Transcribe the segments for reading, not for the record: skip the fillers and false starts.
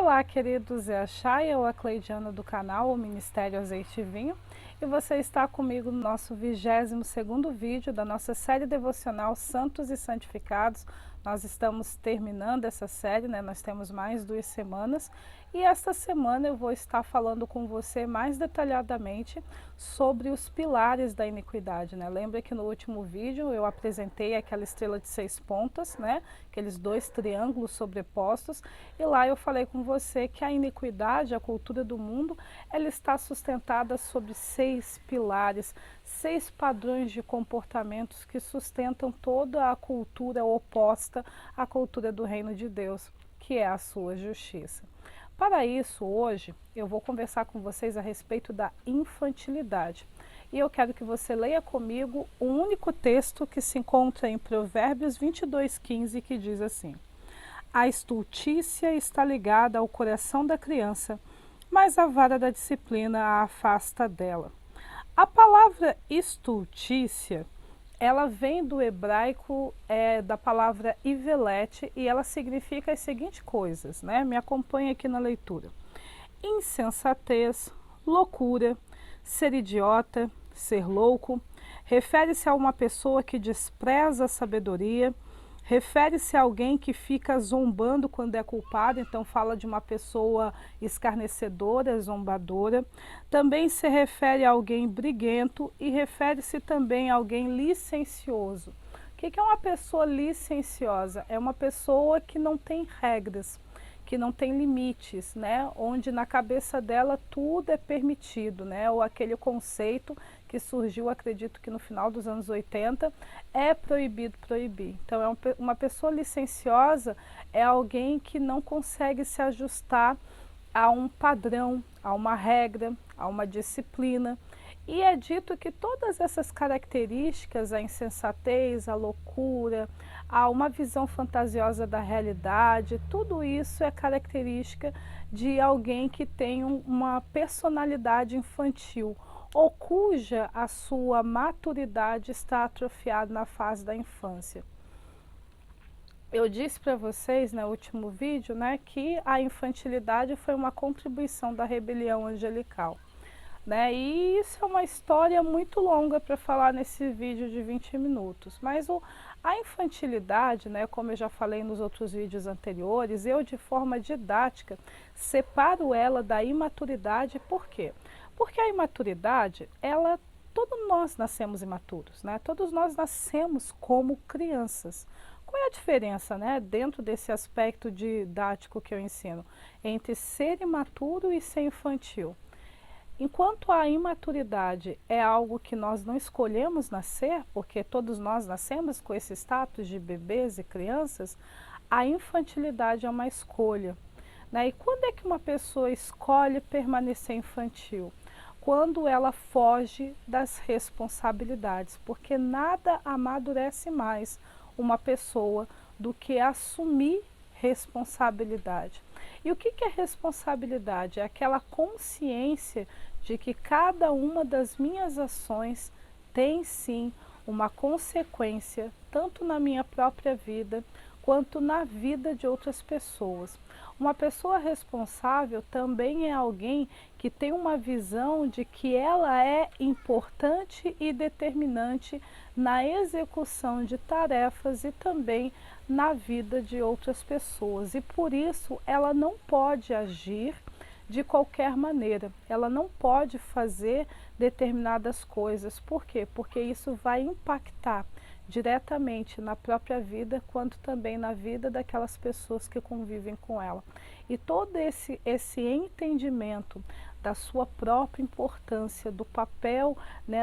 Olá, queridos, é a Chay, ou a Cleidiana do canal, o Ministério Azeite e Vinho, e você está comigo no nosso 22º vídeo da nossa série devocional Santos e Santificados. Nós estamos terminando essa série, nós temos mais 2 semanas, e esta semana eu vou estar falando com você mais detalhadamente sobre os pilares da iniquidade, Lembra que no último vídeo eu apresentei aquela estrela de 6 pontas, Aqueles 2 triângulos sobrepostos, e lá eu falei com você que a iniquidade, a cultura do mundo, ela está sustentada sobre 6 pilares, 6 padrões de comportamentos que sustentam toda a cultura oposta à cultura do reino de Deus, que é a sua justiça. Para isso, hoje, eu vou conversar com vocês a respeito da infantilidade. E eu quero que você leia comigo o único texto que se encontra em Provérbios 22:15, que diz assim: A estultícia está ligada ao coração da criança, mas a vara da disciplina a afasta dela. A palavra estultícia, ela vem do hebraico da palavra ivelete, e ela significa as seguintes coisas, Me acompanhe aqui na leitura: insensatez, loucura, ser idiota, ser louco. Refere-se a uma pessoa que despreza a sabedoria. Refere-se a alguém que fica zombando quando é culpado, então fala de uma pessoa escarnecedora, zombadora. Também se refere a alguém briguento e refere-se também a alguém licencioso. O que é uma pessoa licenciosa? É uma pessoa que não tem regras, que não tem limites, Onde na cabeça dela tudo é permitido, Ou aquele conceito que surgiu, acredito que no final dos anos 80, é proibido proibir. Então, uma pessoa licenciosa é alguém que não consegue se ajustar a um padrão, a uma regra, a uma disciplina. E é dito que todas essas características, a insensatez, a loucura, a uma visão fantasiosa da realidade, tudo isso é característica de alguém que tem uma personalidade infantil, ou cuja a sua maturidade está atrofiada na fase da infância. Eu disse para vocês no último vídeo, que a infantilidade foi uma contribuição da rebelião angelical. E isso é uma história muito longa para falar nesse vídeo de 20 minutos. Mas a infantilidade, como eu já falei nos outros vídeos anteriores, eu de forma didática separo ela da imaturidade. Por quê? Porque a imaturidade, todos nós nascemos imaturos, Todos nós nascemos como crianças. Qual é a diferença, dentro desse aspecto didático que eu ensino, entre ser imaturo e ser infantil? Enquanto a imaturidade é algo que nós não escolhemos nascer, porque todos nós nascemos com esse status de bebês e crianças, a infantilidade é uma escolha. E quando é que uma pessoa escolhe permanecer infantil? Quando ela foge das responsabilidades, porque nada amadurece mais uma pessoa do que assumir responsabilidade. E o que é responsabilidade? É aquela consciência de que cada uma das minhas ações tem sim uma consequência, tanto na minha própria vida, quanto na vida de outras pessoas. Uma pessoa responsável também é alguém que tem uma visão de que ela é importante e determinante na execução de tarefas e também na vida de outras pessoas. E por isso ela não pode agir de qualquer maneira, ela não pode fazer determinadas coisas. Por quê? Porque isso vai impactar diretamente na própria vida, quanto também na vida daquelas pessoas que convivem com ela. E todo esse entendimento da sua própria importância, do papel,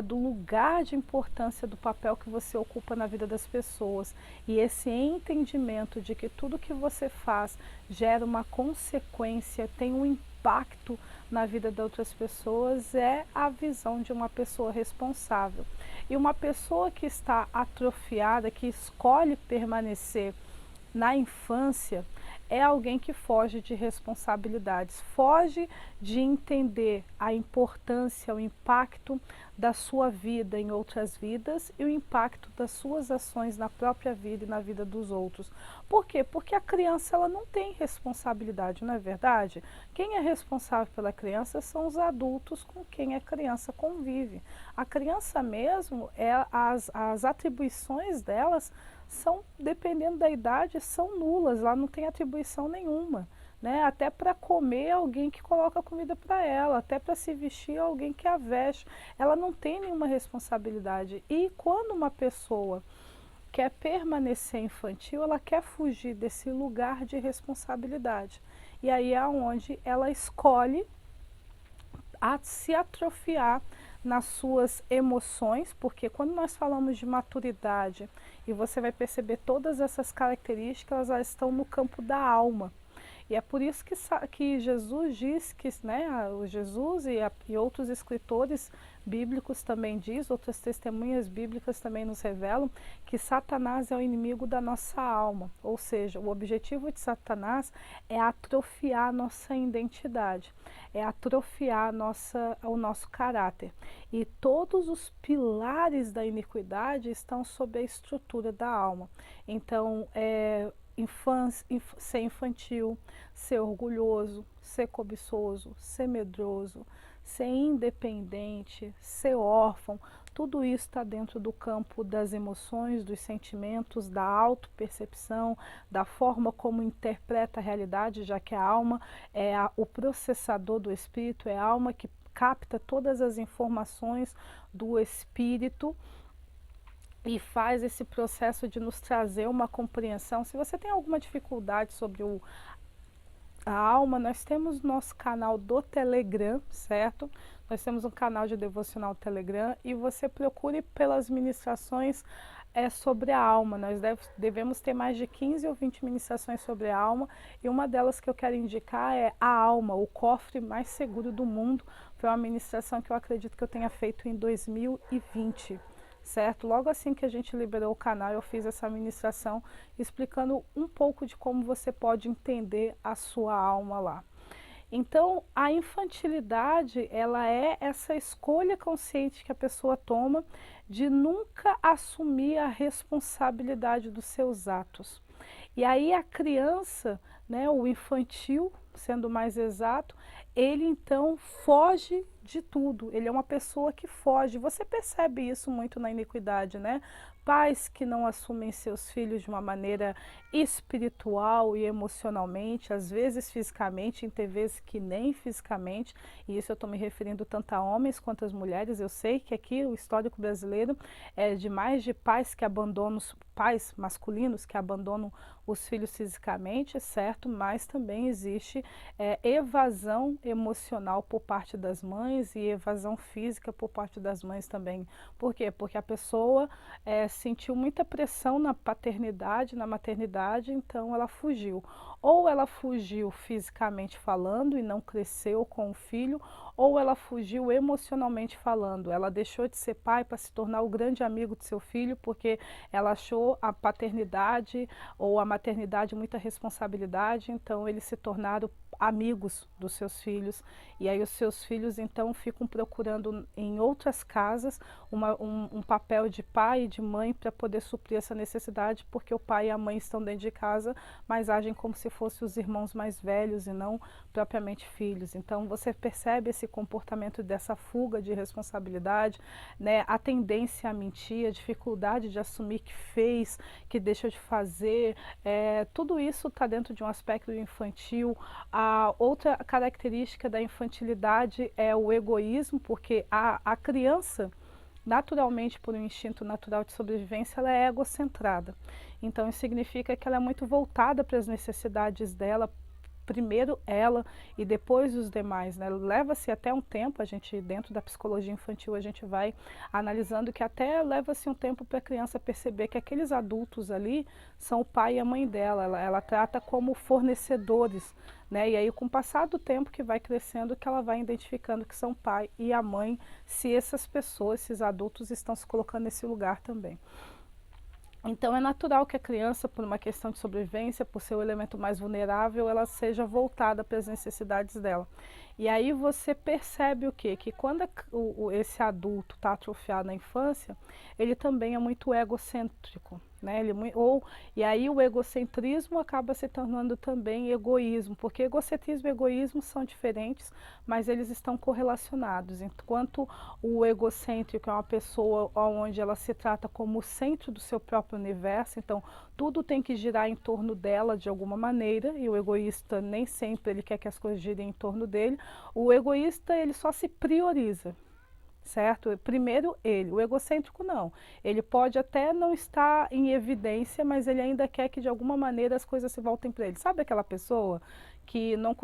do lugar de importância do papel que você ocupa na vida das pessoas, e esse entendimento de que tudo que você faz gera uma consequência, tem um impacto na vida de outras pessoas, é a visão de uma pessoa responsável. E uma pessoa que está atrofiada, que escolhe permanecer na infância, é alguém que foge de responsabilidades, foge de entender a importância, o impacto da sua vida em outras vidas e o impacto das suas ações na própria vida e na vida dos outros. Por quê? Porque a criança ela não tem responsabilidade, não é verdade? Quem é responsável pela criança são os adultos com quem a criança convive. A criança mesmo, as atribuições delas são, dependendo da idade, são nulas, ela não tem atribuição nenhuma. Né? Até para comer, alguém que coloca comida para ela, até para se vestir, alguém que a veste. Ela não tem nenhuma responsabilidade. E quando uma pessoa quer permanecer infantil, ela quer fugir desse lugar de responsabilidade. E aí é onde ela escolhe se atrofiar nas suas emoções, porque quando nós falamos de maturidade, e você vai perceber todas essas características, elas estão no campo da alma. E é por isso que Jesus diz que, né, o Jesus e outros escritores bíblicos também diz, outras testemunhas bíblicas também nos revelam que Satanás é o inimigo da nossa alma. Ou seja, o objetivo de Satanás é atrofiar a nossa identidade, é atrofiar o nosso caráter. E todos os pilares da iniquidade estão sob a estrutura da alma. Então, ser infantil, ser orgulhoso, ser cobiçoso, ser medroso, ser independente, ser órfão, tudo isso está dentro do campo das emoções, dos sentimentos, da autopercepção, da forma como interpreta a realidade, já que a alma é o processador do espírito, é a alma que capta todas as informações do espírito e faz esse processo de nos trazer uma compreensão. Se você tem alguma dificuldade sobre a alma, nós temos nosso canal do Telegram, certo? Nós temos um canal de devocional Telegram e você procure pelas ministrações sobre a alma. Nós devemos ter mais de 15 ou 20 ministrações sobre a alma e uma delas que eu quero indicar é A Alma, o cofre mais seguro do mundo. Foi uma ministração que eu acredito que eu tenha feito em 2020. Certo? Logo assim que a gente liberou o canal, eu fiz essa ministração explicando um pouco de como você pode entender a sua alma lá. Então, a infantilidade, ela é essa escolha consciente que a pessoa toma de nunca assumir a responsabilidade dos seus atos. E aí a criança, né, o infantil, sendo mais exato, ele então foge de tudo. Ele é uma pessoa que foge. Você percebe isso muito na iniquidade, né? Pais que não assumem seus filhos de uma maneira espiritual e emocionalmente, às vezes fisicamente, tem vezes que nem fisicamente, e isso eu estou me referindo tanto a homens quanto às mulheres. Eu sei que aqui o histórico brasileiro é de mais de pais que abandonam, pais masculinos que abandonam os filhos fisicamente, certo? Mas também existe evasão emocional por parte das mães e evasão física por parte das mães também. Por quê? Porque a pessoa sentiu muita pressão na paternidade, na maternidade, então ela fugiu. Ou ela fugiu fisicamente falando e não cresceu com o filho, ou ela fugiu emocionalmente falando. Ela deixou de ser pai para se tornar o grande amigo de seu filho, porque ela achou a paternidade ou a maternidade muita responsabilidade, então eles se tornaram amigos dos seus filhos, e aí os seus filhos então ficam procurando em outras casas um papel de pai e de mãe para poder suprir essa necessidade, porque o pai e a mãe estão dentro de casa, mas agem como se fossem os irmãos mais velhos e não propriamente filhos. Então você percebe esse comportamento dessa fuga de responsabilidade, né? A tendência a mentir, a dificuldade de assumir que fez, que deixou de fazer, tudo isso está dentro de um aspecto infantil. A outra característica da infantilidade é o egoísmo, porque a criança, naturalmente, por um instinto natural de sobrevivência, ela é egocentrada. Então, isso significa que ela é muito voltada para as necessidades dela, primeiro ela e depois os demais, né? Leva-se até um tempo, a gente dentro da psicologia infantil a gente vai analisando que até leva-se um tempo para a criança perceber que aqueles adultos ali são o pai e a mãe dela, ela trata como fornecedores, né? E aí com o passar do tempo que vai crescendo que ela vai identificando que são o pai e a mãe, se essas pessoas, esses adultos estão se colocando nesse lugar também. Então é natural que a criança, por uma questão de sobrevivência, por ser o elemento mais vulnerável, ela seja voltada para as necessidades dela. E aí você percebe o quê? Que quando esse adulto está atrofiado na infância, ele também é muito egocêntrico. Né? E aí o egocentrismo acaba se tornando também egoísmo, porque egocentrismo e egoísmo são diferentes, mas eles estão correlacionados. Enquanto o egocêntrico é uma pessoa onde ela se trata como o centro do seu próprio universo, então tudo tem que girar em torno dela de alguma maneira, e o egoísta nem sempre ele quer que as coisas girem em torno dele. O egoísta ele só se prioriza. Certo? Primeiro ele, o egocêntrico não. Ele pode até não estar em evidência, mas ele ainda quer que de alguma maneira as coisas se voltem para ele. Sabe aquela pessoa que não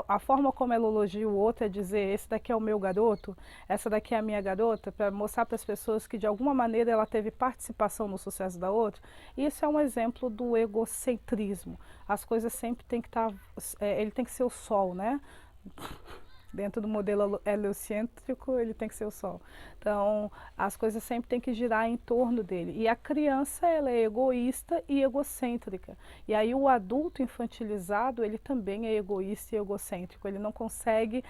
a forma como ela elogia o outro é dizer, esse daqui é o meu garoto, essa daqui é a minha garota, para mostrar para as pessoas que de alguma maneira ela teve participação no sucesso da outra. Isso é um exemplo do egocentrismo. As coisas sempre tem que estar, ele tem que ser o sol, né? Dentro do modelo heliocêntrico, ele tem que ser o sol. Então, as coisas sempre têm que girar em torno dele. E a criança, ela é egoísta e egocêntrica. E aí o adulto infantilizado, ele também é egoísta e egocêntrico. Ele não consegue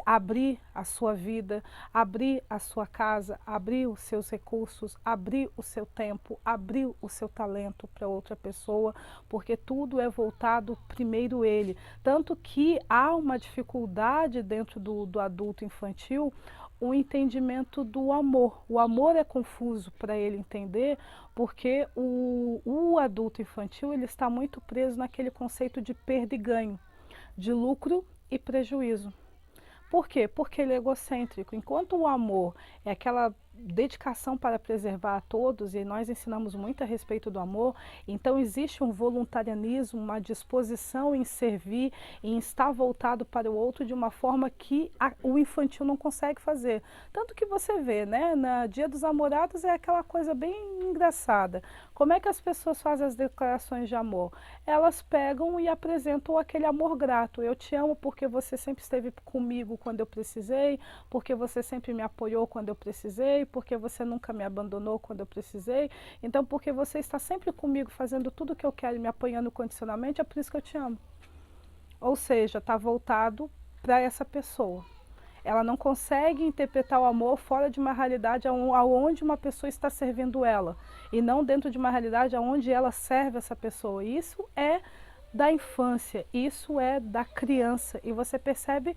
abrir a sua vida, abrir a sua casa, abrir os seus recursos, abrir o seu tempo, abrir o seu talento para outra pessoa, porque tudo é voltado primeiro ele. Tanto que há uma dificuldade dentro do adulto infantil, o entendimento do amor. O amor é confuso para ele entender, porque o adulto infantil ele está muito preso naquele conceito de perda e ganho, de lucro e prejuízo. Por quê? Porque ele é egocêntrico. Enquanto o amor é aquela dedicação para preservar a todos, e nós ensinamos muito a respeito do amor, então existe um voluntarianismo, uma disposição em servir, em estar voltado para o outro de uma forma que o infantil não consegue fazer. Tanto que você vê, né, na Dia dos Namorados é aquela coisa bem engraçada. Como é que as pessoas fazem as declarações de amor? Elas pegam e apresentam aquele amor grato. Eu te amo porque você sempre esteve comigo quando eu precisei, porque você sempre me apoiou quando eu precisei, porque você nunca me abandonou quando eu precisei. Então, porque você está sempre comigo, fazendo tudo o que eu quero, me apoiando condicionalmente, é por isso que eu te amo. Ou seja, está voltado para essa pessoa. Ela não consegue interpretar o amor fora de uma realidade onde uma pessoa está servindo ela, e não dentro de uma realidade onde ela serve essa pessoa. Isso é da infância, isso é da criança, e você percebe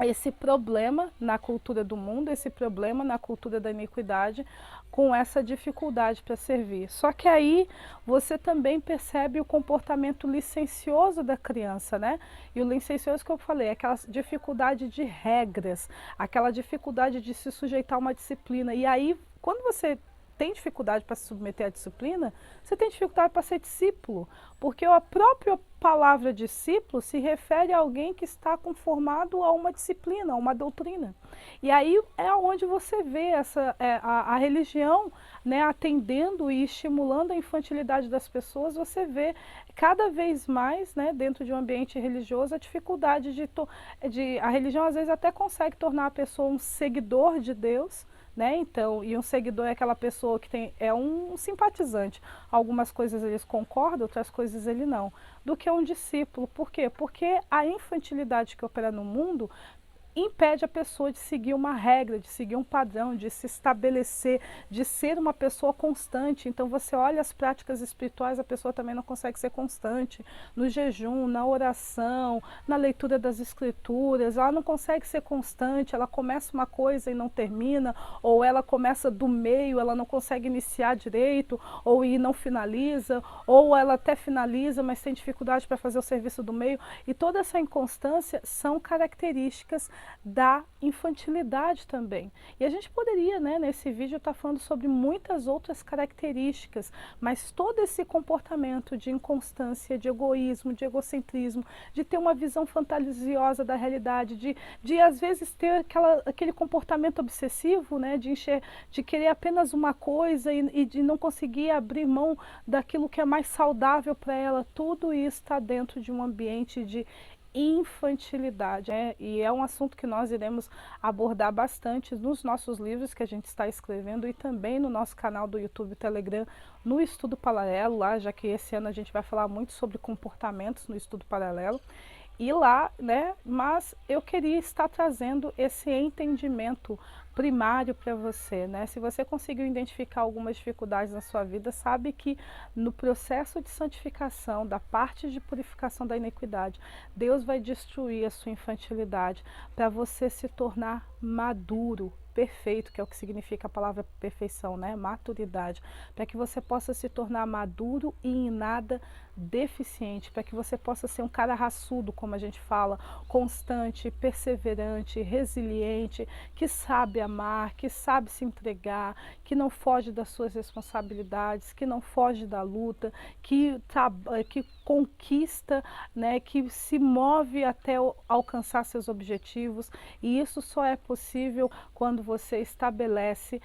esse problema na cultura do mundo, esse problema na cultura da iniquidade, com essa dificuldade para servir. Só que aí você também percebe o comportamento licencioso da criança, né? E o licencioso que eu falei, é aquela dificuldade de regras, aquela dificuldade de se sujeitar a uma disciplina. E aí, quando você tem dificuldade para se submeter à disciplina, você tem dificuldade para ser discípulo, porque a própria palavra discípulo se refere a alguém que está conformado a uma disciplina, a uma doutrina. E aí é onde você vê a religião, né, atendendo e estimulando a infantilidade das pessoas. Você vê cada vez mais, né, dentro de um ambiente religioso, a dificuldade a religião às vezes até consegue tornar a pessoa um seguidor de Deus, né? Então, e um seguidor é aquela pessoa que é um simpatizante. Algumas coisas eles concordam, outras coisas ele não. Do que um discípulo. Por quê? Porque a infantilidade que opera no mundo impede a pessoa de seguir uma regra, de seguir um padrão, de se estabelecer, de ser uma pessoa constante. Então você olha as práticas espirituais, a pessoa também não consegue ser constante no jejum, na oração, na leitura das escrituras, ela não consegue ser constante, ela começa uma coisa e não termina, ou ela começa do meio, ela não consegue iniciar direito, ou não finaliza, ou ela até finaliza, mas tem dificuldade para fazer o serviço do meio. E toda essa inconstância são características da infantilidade também. E a gente poderia, né, nesse vídeo, estar falando sobre muitas outras características, mas todo esse comportamento de inconstância, de egoísmo, de egocentrismo, de ter uma visão fantasiosa da realidade, de às vezes ter aquele comportamento obsessivo, né, de querer apenas uma coisa e de não conseguir abrir mão daquilo que é mais saudável para ela, tudo isso está dentro de um ambiente de infantilidade, né? E é um assunto que nós iremos abordar bastante nos nossos livros que a gente está escrevendo e também no nosso canal do YouTube e Telegram, no Estudo Paralelo, lá, já que esse ano a gente vai falar muito sobre comportamentos no Estudo Paralelo. E lá, né, mas eu queria estar trazendo esse entendimento primário para você, né? Se você conseguiu identificar algumas dificuldades na sua vida, sabe que no processo de santificação, da parte de purificação da iniquidade, Deus vai destruir a sua infantilidade para você se tornar maduro, perfeito, que é o que significa a palavra perfeição, né? Maturidade, para que você possa se tornar maduro e em nada deficiente, para que você possa ser um cara raçudo, como a gente fala, constante, perseverante, resiliente, que sabe amar, que sabe se entregar, que não foge das suas responsabilidades, que não foge da luta, que conquista, né, que se move até alcançar seus objetivos. E isso só é possível quando você estabelece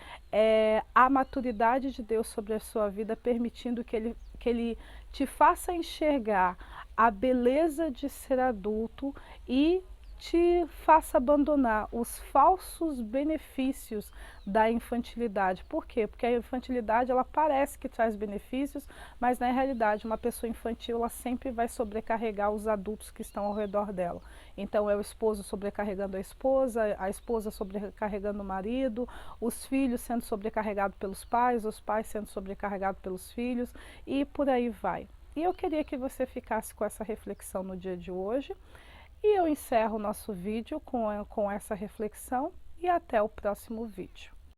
a maturidade de Deus sobre a sua vida, permitindo que Ele te faça enxergar a beleza de ser adulto e te faça abandonar os falsos benefícios da infantilidade. Por quê? Porque a infantilidade, ela parece que traz benefícios, mas na realidade uma pessoa infantil, ela sempre vai sobrecarregar os adultos que estão ao redor dela. Então é o esposo sobrecarregando a esposa sobrecarregando o marido, os filhos sendo sobrecarregados pelos pais, os pais sendo sobrecarregados pelos filhos e por aí vai. E eu queria que você ficasse com essa reflexão no dia de hoje. E eu encerro o nosso vídeo com essa reflexão e até o próximo vídeo.